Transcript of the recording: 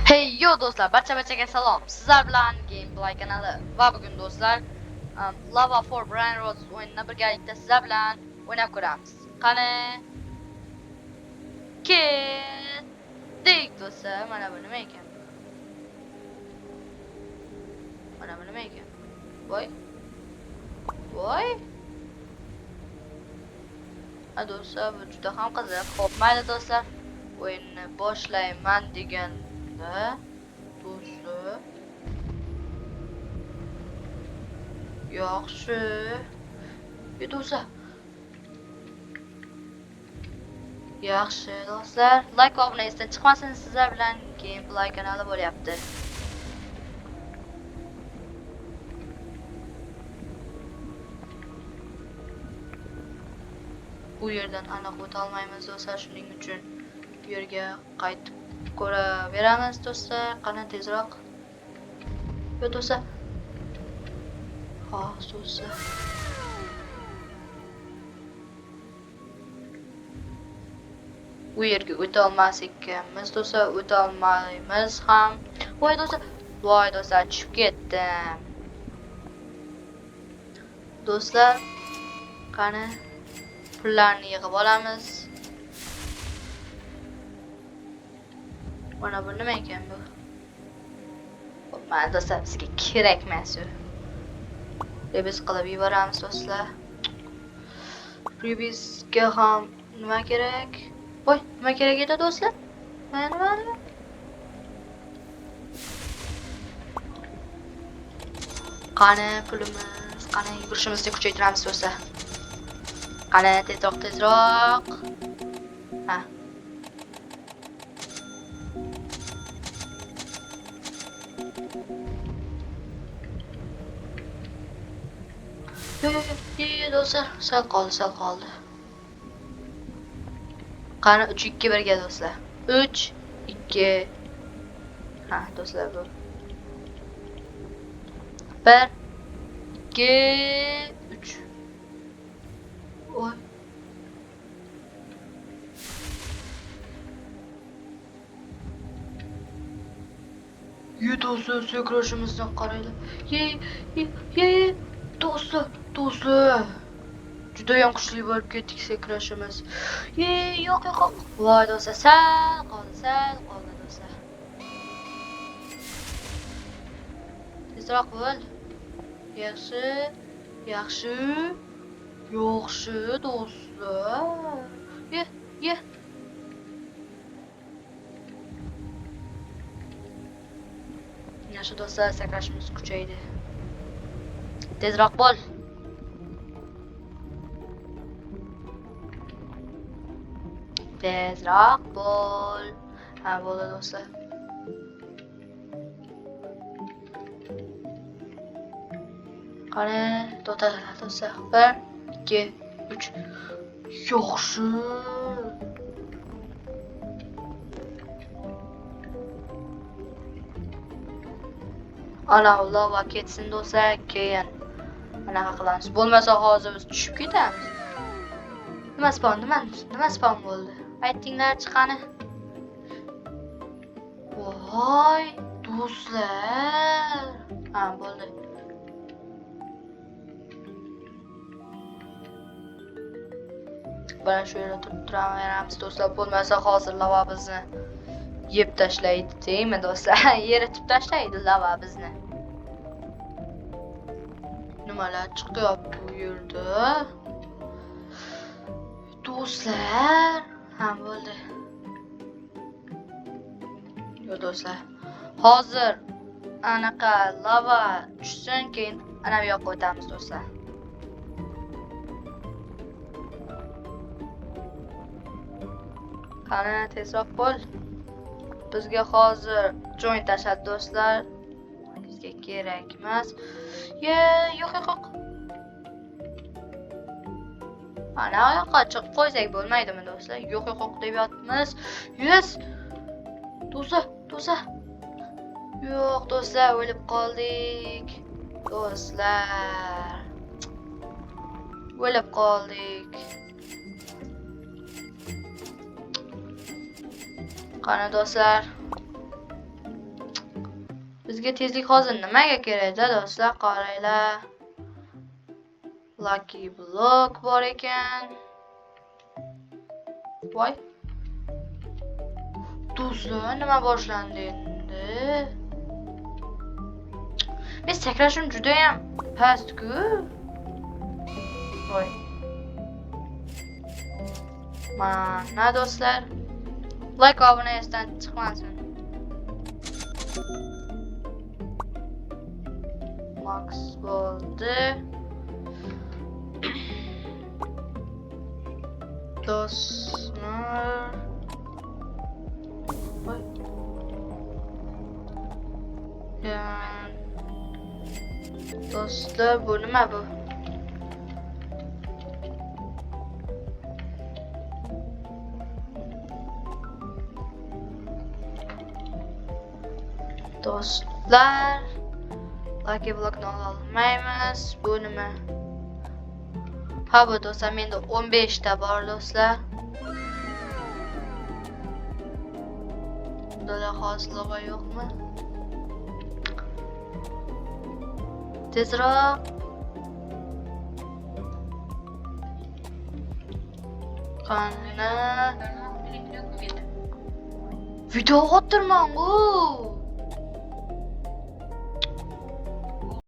Hey yo do'stlar, barchaga salom. Sizlar bilan Gameplay kanali va bugun do'stlar Lava for Brain Roads o'yinini birgalikda sizlar bilan o'ynab ko'ramiz. Qani ketdik do'stlar. Mana bu nima ekan? Mana bu nima ekan? Voy. Voy. Ha do'stlar, bu juda ham qiziq. Xo'p, mayli do'stlar. O'yinni boshlayman deganda do'stlar yaxshi. Do'stlar. Yaxshi do'stlar, like va obuna esdan chiqmasin, sizlar bilan Gameplay kanali bo'lyapti. Bu yerdan aniq o'ta olmaymiz do'stlar, shuning uchun bu yerga qaytib ko'raveramiz do'stlar. Qani tezroq. Yo do'stlar. Ha, do'stlar. Bu yerga o'ta olmas ekanmiz do'stlar, o'ta olmaymiz ham. Voy do'stlar, tushib ketdim. Do'stlar, qani pullarni yig'ib olamiz. Mana bu nima ekan bu? Mana do'stlar, bizga kerak emas u. Biz qilib yuboramiz do'stlar. Bizga ham nima kerak? Voy, nima kerak edi do'stlar? Mana. Qani pulimiz, qani yugurishimizni kuchaytiramiz do'stlar. Qani tezroq. Ha. Yo do'stlar, sal qoldi. Qani 3-2 1 ga do'stlar. 3-2. Ha, do'stlar bu. 1 2 3. Oy. Do'stlar, sakrashimizdan qaraylar. Ye. Do'stlar. Juda ham kuchli bo'lib ketdik sakrashimiz. Yo'q. Voy do'stlar, sal qoldi do'stlar. Tezroq bo'l. Yaxshi do'stlar. Ye. Yaxshi do'stlar, sakrashimiz kuchaydi. Tezroq bo'l. Ha, bo'ldi do'stlar. Qani, to'xtatinglar do'stlar. 1 2 3. Yaxshi. Ana lava ketsin do'stlar, keyin anaqa qilamiz. Bo'lmasa hozir biz tushib ketamiz. Nima spawn bo'ldi? Aytinglar chiqani. Voy do'stlar. Ha, bo'ldi. Bana shu yerda turib turaveramiz do'stlar. Bo'lmasa hozir lava bizni yeb tashlaydi, deymi do'stlar? Yeritib tashlaydi lava bizni. Nimalar chiqyapti bu yerda? Do'stlar, ham bo'ldi. Yo do'stlar, hozir anaqa lava tushsin, keyin ana bu yoqqa o'tamiz do'stlar. Qani tezroq bo'l. Bizga hozir join tashadi do'stlar. Bizga kerak emas. Yo'q. Ana yoqqa chiqib qo'ysak bo'lmaydimi do'stlar? Yo'q deb yotmiz. Yes. Do'stlar. Yo'q do'stlar, o'lib qoldik. Do'stlar. O'lib qoldik. Qani do'stlar. Bizga tezlik hozir nimaga kerak-da do'stlar? Qaranglar. Lucky block bor ekan. Voy. Do'stlar, nima boshlandi endi? Men sakrashim juda ham past-ku. Voy. Mana do'stlar. Like abone esdan chiqmasin. Max bo'ldi. Do'stlar. Voy. Do'stlar, bu nima bu? Do'stlar, Lucky blockni olmaymiz. Bu nima? Ha, bu do'stlar, menda 15 ta bor do'stlar. Bular hozirga yo'qmi? Tezroq. Qani? Video o'tirmang-ku.